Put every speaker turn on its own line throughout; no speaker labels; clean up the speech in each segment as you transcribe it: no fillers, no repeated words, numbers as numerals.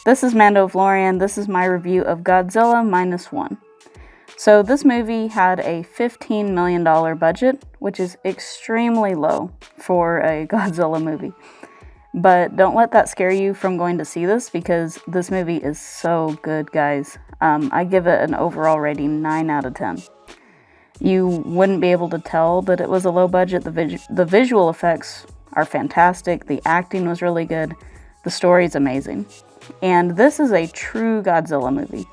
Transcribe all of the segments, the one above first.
This is Mando Florian. This is my review of Godzilla Minus One. So this movie had a $15 million budget, which is extremely low for a Godzilla movie. But don't let that scare you from going to see this, because this movie is so good, guys. I give it an overall rating 9 out of 10. You wouldn't be able to tell that it was a low budget. The visual effects are fantastic. The acting was really good. The story is amazing. And this is a true Godzilla movie.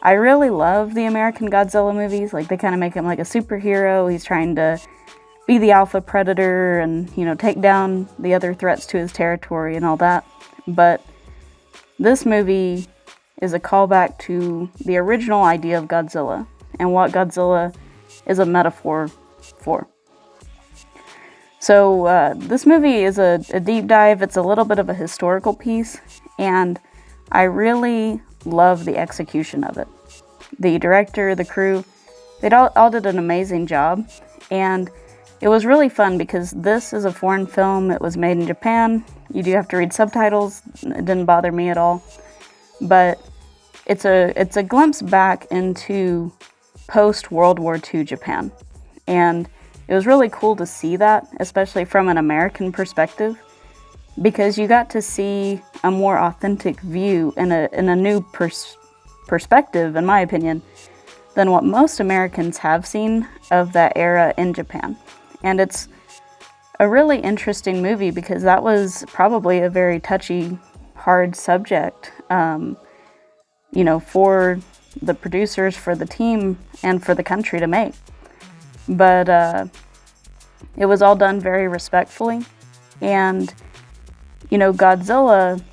I really love the American Godzilla movies. Like, they kind of make him like a superhero. He's trying to be the alpha predator and, take down the other threats to his territory and all that. But this movie is a callback to the original idea of Godzilla and what Godzilla is a metaphor for. So this movie is a deep dive. It's a little bit of a historical piece, and I really love the execution of it. The director, the crew, they all did an amazing job, and it was really fun because this is a foreign film. It was made in Japan. You do have to read subtitles. It didn't bother me at all, but it's a glimpse back into post-World War II Japan, and it was really cool to see that, especially from an American perspective, because you got to see a more authentic view in a new perspective, in my opinion, than what most Americans have seen of that era in Japan. And it's a really interesting movie because that was probably a very touchy, hard subject, for the producers, for the team, and for the country to make. But it was all done very respectfully. And Godzilla,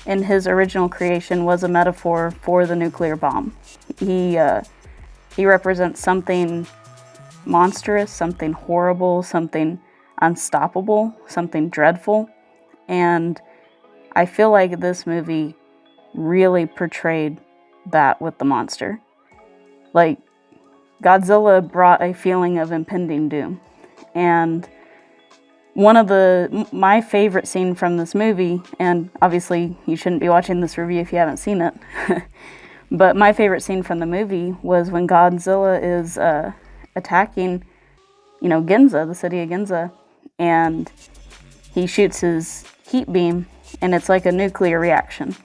in his original creation, was a metaphor for the nuclear bomb. He represents something monstrous, something horrible, something unstoppable, something dreadful. And I feel like this movie really portrayed that with the monster. Like, Godzilla brought a feeling of impending doom. And one of my favorite scene from this movie, and obviously you shouldn't be watching this review if you haven't seen it, but my favorite scene from the movie was when Godzilla is attacking, Ginza, the city of Ginza, and he shoots his heat beam, and it's like a nuclear reaction.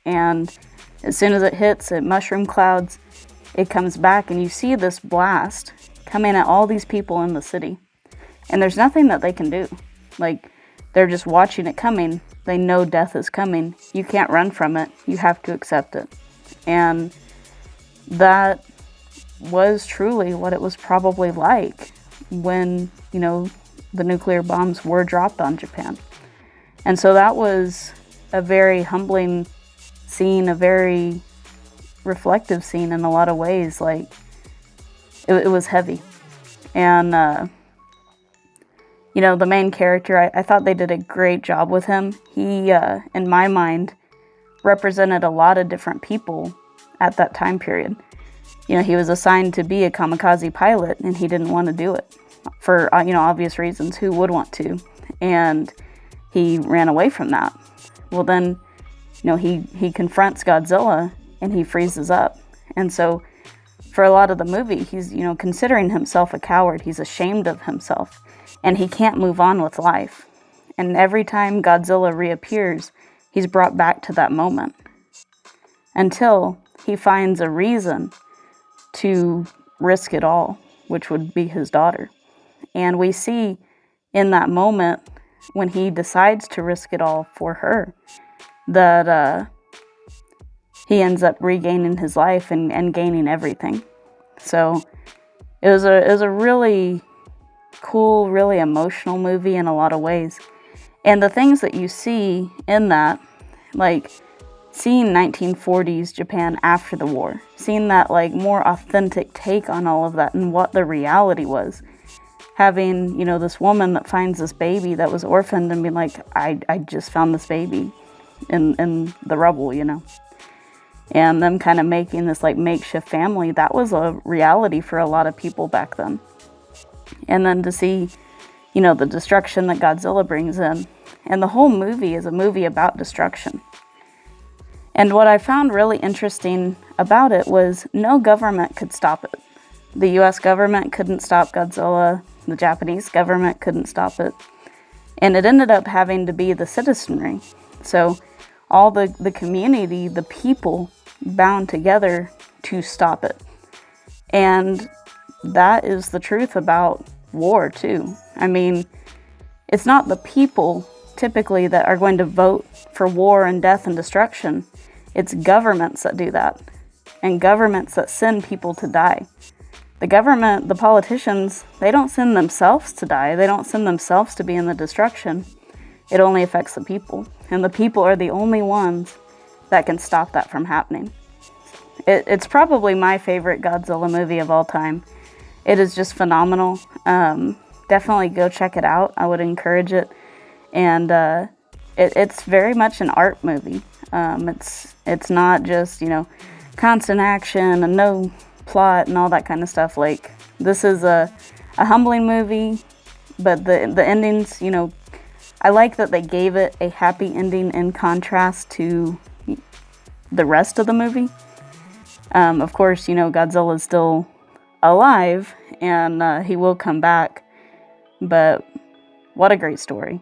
And as soon as it hits at mushroom clouds, it comes back, and you see this blast coming at all these people in the city. And there's nothing that they can do. Like, they're just watching it coming. They know death is coming. You can't run from it. You have to accept it. And that was truly what it was probably like when, the nuclear bombs were dropped on Japan. And so that was a very humbling scene, a very reflective scene in a lot of ways. Like, it was heavy. And, the main character, I thought they did a great job with him. He, in my mind, represented a lot of different people at that time period. He was assigned to be a kamikaze pilot, and he didn't want to do it for, obvious reasons. Who would want to? And he ran away from that. Well, then, he confronts Godzilla, and he freezes up. And so, for a lot of the movie, he's, considering himself a coward. He's ashamed of himself, and he can't move on with life. And every time Godzilla reappears, he's brought back to that moment until he finds a reason to risk it all, which would be his daughter. And we see in that moment, when he decides to risk it all for her, that he ends up regaining his life and gaining everything. So it was a really cool, really emotional movie in a lot of ways. And the things that you see in that, like seeing 1940s Japan after the war, seeing that like more authentic take on all of that and what the reality was. Having, this woman that finds this baby that was orphaned and being like, I just found this baby in the rubble, And them kind of making this like makeshift family, that was a reality for a lot of people back then. And then to see, the destruction that Godzilla brings in. And the whole movie is a movie about destruction. And what I found really interesting about it was no government could stop it. The US government couldn't stop Godzilla. The Japanese government couldn't stop it. And it ended up having to be the citizenry. So all the community, the people, bound together to stop it. And that is the truth about war, too. I mean, it's not the people, typically, that are going to vote for war and death and destruction. It's governments that do that, and governments that send people to die. The government, the politicians, they don't send themselves to die. They don't send themselves to be in the destruction. It only affects the people, and the people are the only ones that can stop that from happening. It's probably my favorite Godzilla movie of all time. It is just phenomenal. Definitely go check it out. I would encourage it. And it's very much an art movie. It's not just, constant action and no plot and all that kind of stuff. Like, this is a humbling movie, but the endings, I like that they gave it a happy ending in contrast to the rest of the movie. Of course, Godzilla is still alive, and he will come back, but what a great story.